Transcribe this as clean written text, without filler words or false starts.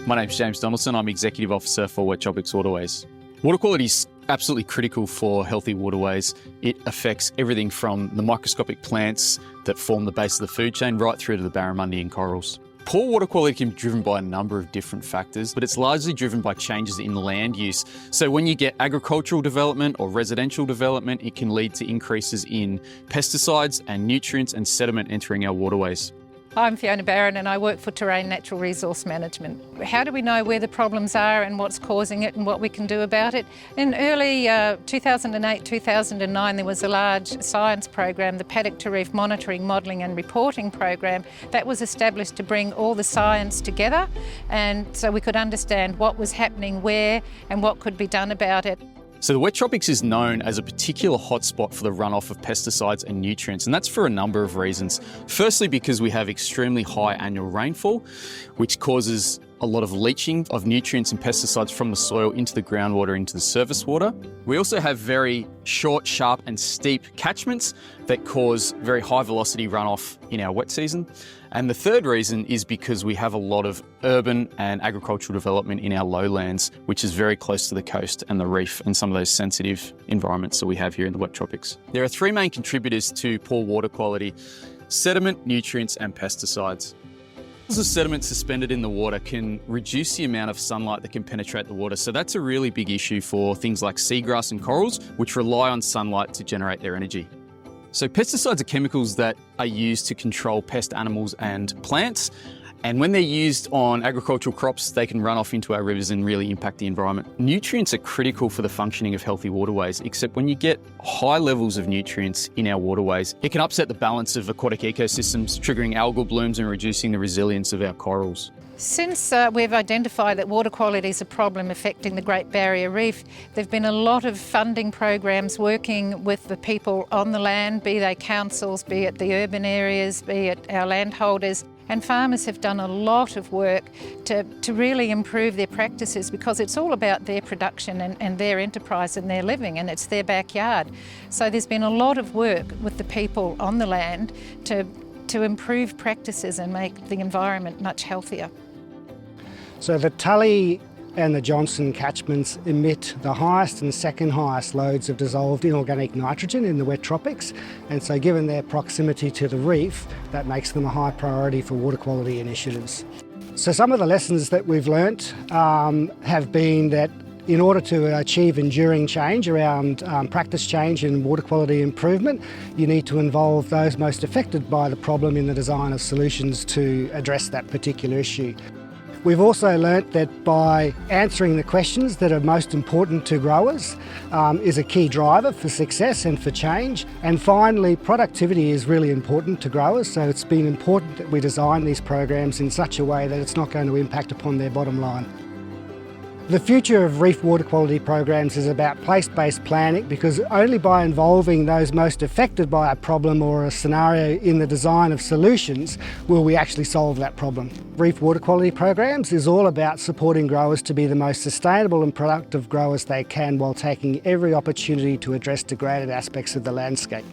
My name's James Donaldson. I'm Executive Officer for Wet Tropics Waterways. Water quality is absolutely critical for healthy waterways. It affects everything from the microscopic plants that form the base of the food chain right through to the barramundi corals. Poor water quality can be driven by a number of different factors, but it's largely driven by changes in land use. So when you get agricultural development or residential development, it can lead to increases in pesticides and nutrients and sediment entering our waterways. I'm Fiona Barron and I work for Terrain Natural Resource Management. How do we know where the problems are and what's causing it and what we can do about it? In early 2008-2009 there was a large science program, the Paddock to Reef Monitoring, Modelling and Reporting program that was established to bring all the science together and so we could understand what was happening where and what could be done about it. So the Wet Tropics is known as a particular hotspot for the runoff of pesticides and nutrients, and that's for a number of reasons. Firstly, because we have extremely high annual rainfall, which causes a lot of leaching of nutrients and pesticides from the soil into the groundwater, into the surface water. We also have very short, sharp and steep catchments that cause very high velocity runoff in our wet season. And the third reason is because we have a lot of urban and agricultural development in our lowlands, which is very close to the coast and the reef and some of those sensitive environments that we have here in the Wet Tropics. There are three main contributors to poor water quality: sediment, nutrients and pesticides. The sediment suspended in the water can reduce the amount of sunlight that can penetrate the water. So that's a really big issue for things like seagrass and corals, which rely on sunlight to generate their energy. So pesticides are chemicals that are used to control pest animals and plants. And when they're used on agricultural crops, they can run off into our rivers and really impact the environment. Nutrients are critical for the functioning of healthy waterways, except when you get high levels of nutrients in our waterways, it can upset the balance of aquatic ecosystems, triggering algal blooms and reducing the resilience of our corals. Since we've identified that water quality is a problem affecting the Great Barrier Reef, there have been a lot of funding programs working with the people on the land, be they councils, be it the urban areas, be it our landholders. And farmers have done a lot of work to really improve their practices because it's all about their production and their enterprise and their living, and it's their backyard. So there's been a lot of work with the people on the land to improve practices and make the environment much healthier. So the Tully and the Johnson catchments emit the highest and second highest loads of dissolved inorganic nitrogen in the Wet Tropics, and so given their proximity to the reef, that makes them a high priority for water quality initiatives. So some of the lessons that we've learnt have been that in order to achieve enduring change around practice change and water quality improvement, you need to involve those most affected by the problem in the design of solutions to address that particular issue. We've also learnt that by answering the questions that are most important to growers is a key driver for success and for change. And finally, productivity is really important to growers, so it's been important that we design these programs in such a way that it's not going to impact upon their bottom line. The future of reef water quality programs is about place-based planning, because only by involving those most affected by a problem or a scenario in the design of solutions will we actually solve that problem. Reef water quality programs is all about supporting growers to be the most sustainable and productive growers they can while taking every opportunity to address degraded aspects of the landscape.